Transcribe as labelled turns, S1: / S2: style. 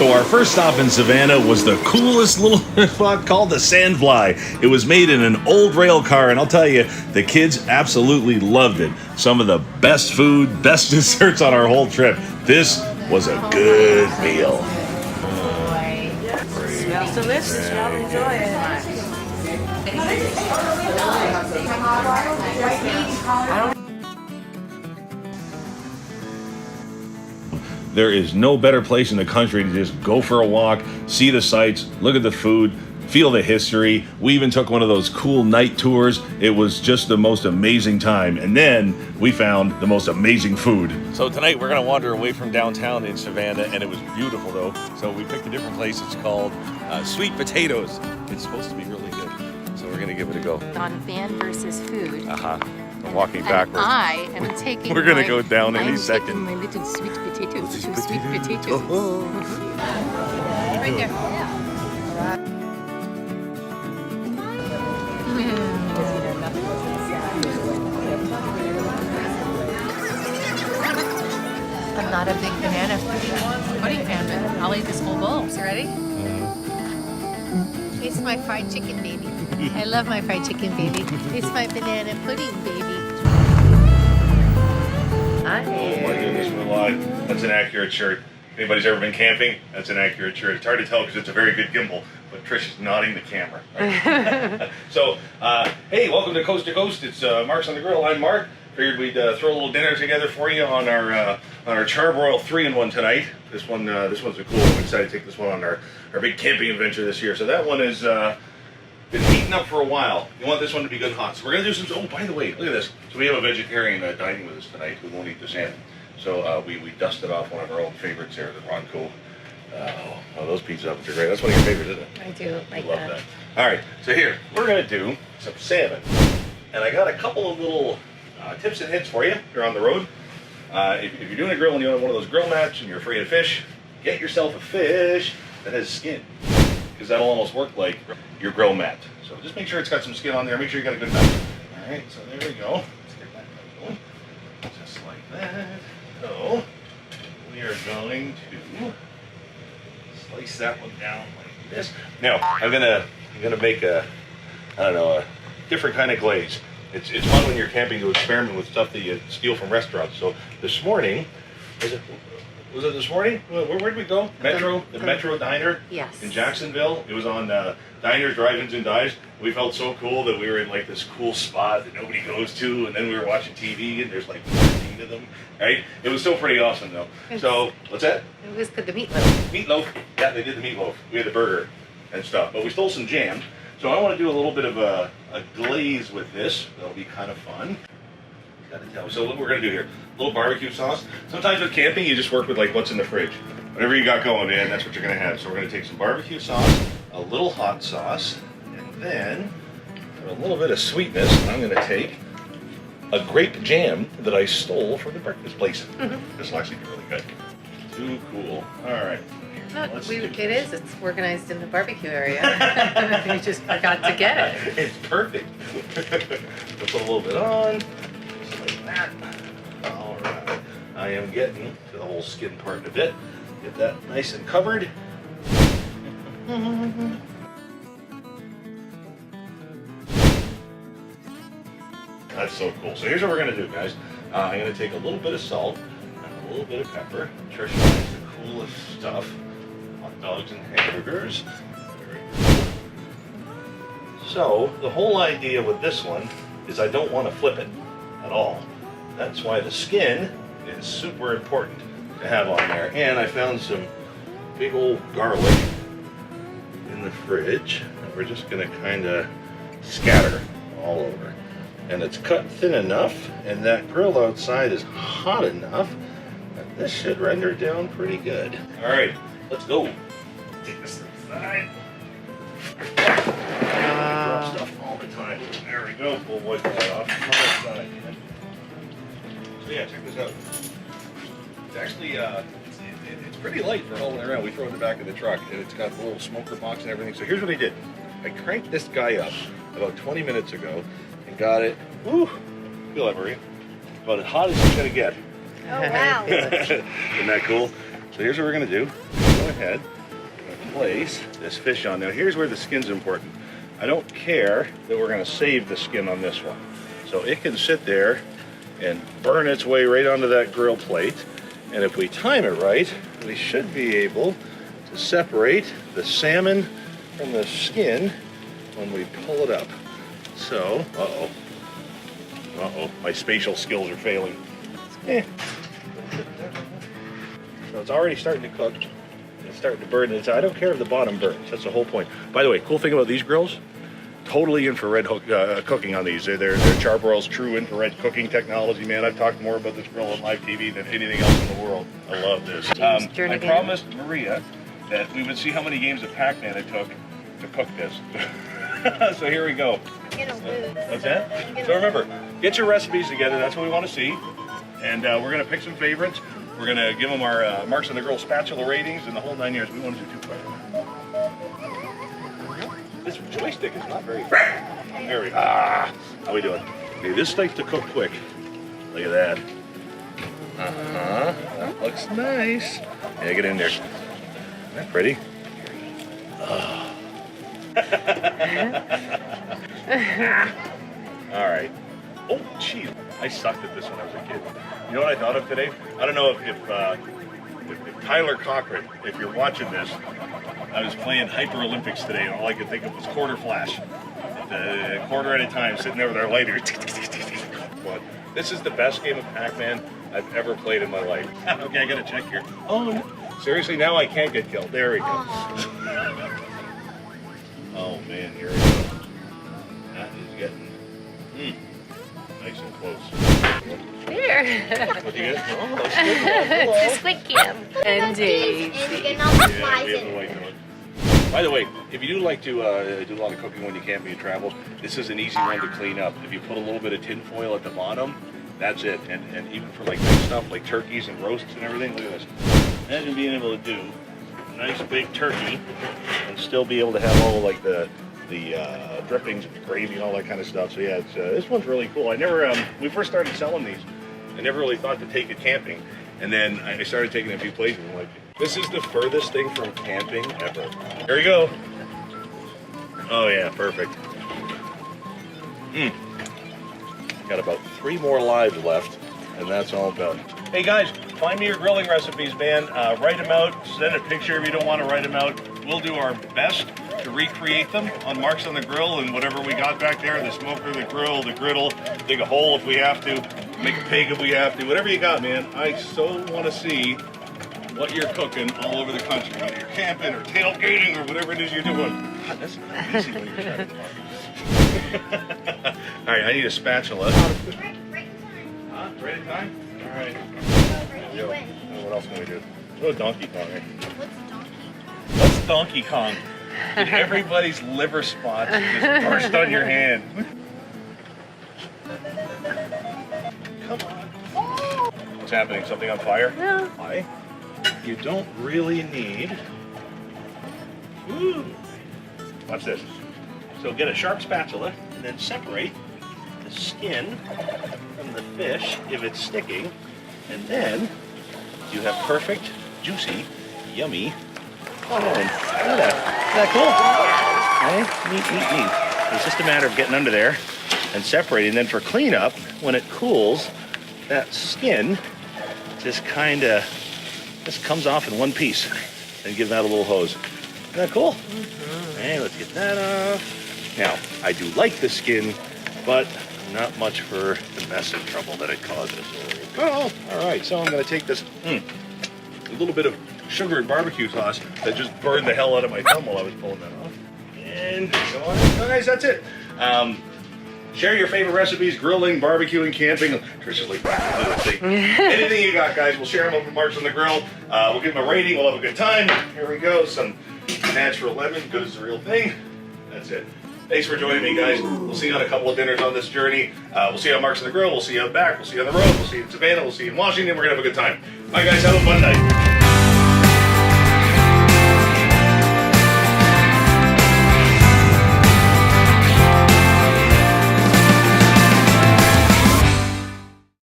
S1: So our first stop in Savannah was the coolest little spot called the Sandfly. It was made in an old rail car, and I'll tell you, the kids absolutely loved it. Some of the best food, best desserts on our whole trip. This was a good meal.
S2: Smells delicious. Y'all enjoy it.
S1: There is no better place in the country to just go for a walk, see the sights, look at the food, feel the history. We even took one of those cool night tours. It was just the most amazing time. And then we found the most amazing food. So tonight we're gonna wander away from downtown in Savannah, and it was beautiful though. So we picked a different place. It's called Sweet Potatoes. It's supposed to be really good. So we're gonna give it a go.
S3: On van versus food.
S1: I'm walking backwards.
S3: I am taking
S1: We're gonna go down any second.
S3: I'm taking my little sweet potatoes to sweet potatoes. Right there. I'm not a big banana pudding fan, but I'll eat this whole bowl. You ready? It's my fried chicken, baby. I love my fried chicken, baby. It's my banana pudding, baby.
S1: Oh my goodness, we're live. That's an accurate shirt. If anybody's ever been camping, that's an accurate shirt. It's hard to tell because it's a very good gimbal, but Trish is nodding the camera. Right? So, hey, welcome to Coast-to-Coast. It's Marc's on the grill. I'm Marc. Figured we'd throw a little dinner together for you on our Char-Broil 3-in-1 tonight. This one's a cool one. I'm excited to take this one on our big camping adventure this year. So that one is been heating up for a while. You want this one to be good hot. So we're gonna do some. Oh, by the way, look at this. So we have a vegetarian dining with us tonight who won't eat the salmon. So we dusted off one of our old favorites here, the Ronco. Oh, those pizza ovens are great. That's one of your favorites, isn't it?
S3: I do like
S1: Love that. All right, so here we're gonna do some salmon, and I got a couple of little tips and hints for you. If you're on the road, if you're doing a grill and you have one of those grill mats and you're afraid of fish, get yourself a fish that has skin, because that'll almost work like your grill mat. So just make sure it's got some skin on there. Make sure you got a good mat. All right, so there we go. Let's get that going, just like that. So we are going to slice that one down like this. Now I'm gonna make a different kind of glaze. It's fun when you're camping to experiment with stuff that you steal from restaurants. So this morning, was it this morning? Where did we go? The Metro Diner.
S3: Yes.
S1: In Jacksonville. It was on Diners, Drive-Ins, and Dives. We felt so cool that we were in like this cool spot that nobody goes to, and then we were watching TV, and there's like 13 of them. Right? It was still pretty awesome though. So what's that?
S3: It was good. The meatloaf.
S1: Meatloaf. Yeah, they did the meatloaf. We had the burger and stuff, but we stole some jam. So I want to do a little bit of a glaze with this. That'll be kind of fun. So what we're going to do here, a little barbecue sauce. Sometimes with camping, you just work with like what's in the fridge. Whatever you got going, man, that's what you're going to have. So we're going to take some barbecue sauce, a little hot sauce, and then for a little bit of sweetness, I'm going to take a grape jam that I stole from the breakfast place. This will actually be really good. Too cool. All right.
S3: Look, it's organized in the barbecue area. You just forgot to get it.
S1: It's perfect. We'll put a little bit on, just like that. All right. I am getting to the whole skin part in a bit. Get that nice and covered. That's so cool. So here's what we're gonna do, guys. I'm gonna take a little bit of salt and a little bit of pepper. Trish finds the coolest stuff. Hot dogs and hamburgers. Very cool. So the whole idea with this one is I don't want to flip it at all. That's why the skin is super important to have on there. And I found some big old garlic in the fridge that we're just gonna kind of scatter all over. And it's cut thin enough, and that grill outside is hot enough that this should render down pretty good. All right, let's go. Take this to the side. Drop stuff all the time. There we go. We'll wipe that off. Side, man. So yeah, check this out. It's actually it's pretty light for hauling around. We throw it in the back of the truck, and it's got a little smoker box and everything. So here's what I did. I cranked this guy up about 20 minutes ago and got it. Woo! Feel that, Maria? About as hot as it's gonna get.
S2: Oh wow!
S1: Isn't that cool? So here's what we're gonna do. go ahead and place this fish on. Now here's where the skin's important. I don't care that we're going to save the skin on this one. So it can sit there and burn its way right onto that grill plate. And if we time it right, we should be able to separate the salmon from the skin when we pull it up. So, my spatial skills are failing. So it's already starting to cook. It's starting to burn. I don't care if the bottom burns. That's the whole point. By the way, cool thing about these grills, totally infrared cooking on these. They're Char-Broil's TRU-Infrared cooking technology, man. I've talked more about this grill on live TV than anything else in the world. I love this. I promised Maria that we would see how many games of Pac-Man it took to cook this. So here we go. What's that? So remember, get your recipes together. That's what we want to see. And we're going to pick some favorites. We're going to give them our Marcs on the Grill spatula ratings and the whole 9 years. We want to do 2 questions. This joystick is not very... There we go. How we doing? Okay, this likes to cook quick. Look at that. That looks nice. Yeah, get in there. Isn't that pretty? All right. Oh, geez. I sucked at this when I was a kid. You know what I thought of today? I don't know if Tyler Cochran, if you're watching this, I was playing Hyper Olympics today, and all I could think of was quarter flash. A quarter at a time, sitting there with our lighter. But this is the best game of Pac-Man I've ever played in my life. Okay, I gotta check here. Oh, no. Seriously, now I can't get killed. There we go. Oh man, here we go. That is getting nice and close.
S3: Here.
S1: What do you get? Oh, it's
S3: It's squid cam. And Daisy.
S1: Yeah, we have the white note. By the way, if you do like to do a lot of cooking when you camping and travel, this is an easy one to clean up. If you put a little bit of tin foil at the bottom, that's it. And even for like big stuff like turkeys and roasts and everything, look at this. Imagine being able to do a nice big turkey and still be able to have all like the drippings and the gravy and all that kind of stuff. So yeah, this one's really cool. I never, when we first started selling these, I never really thought to take it camping. And then I started taking it a few places. I'm like, this is the furthest thing from camping ever. Here we go. Oh yeah, perfect. Got about 3 more lives left, and that's all done. Hey guys, find me your grilling recipes, man. Write them out, send a picture if you don't want to write them out. We'll do our best to recreate them on Marcs on the Grill and whatever we got back there, the smoker, the grill, the griddle, dig a hole if we have to, make a pig if we have to, whatever you got, man. I so want to see what you're cooking all over the country, whether you're camping or tailgating or whatever it is you're doing. God, that's not easy when you're trying to talk. All right, I need a spatula.
S4: Right
S1: Right in time? All right. Yo, what else can we do? Oh, Donkey Kong, eh? What's Donkey Kong? Did everybody's liver spots just burst on your hand? Come on. What's happening? Something on fire?
S3: No.
S1: Why? You don't really need... Ooh. Watch this. So get a sharp spatula and then separate the skin from the fish if it's sticking, and then you have perfect, juicy, yummy salmon. Look at that. Isn't that cool? Okay? Neat. It's just a matter of getting under there and separating. Then for cleanup, when it cools, that skin just kind of just comes off in one piece and give that a little hose. Isn't that cool? Okay, let's get that off. Now, I do like the skin, but not much for the mess and trouble that it causes. Oh, all right, so I'm going to take this, a little bit of sugar and barbecue sauce that just burned the hell out of my thumb while I was pulling that off. And go on, guys, that's it. Share your favorite recipes, grilling, barbecuing, camping. Trish is like, anything you got, guys, we'll share them over at Marcs on the Grill. We'll give them a rating, we'll have a good time. Here we go, some natural lemon, good as the real thing. That's it. Thanks for joining me, guys. We'll see you on a couple of dinners on this journey. We'll see you on Marcs on the Grill. We'll see you out back. We'll see you on the road. We'll see you in Savannah. We'll see you in Washington. We're going to have a good time. Bye, guys. Have a fun night.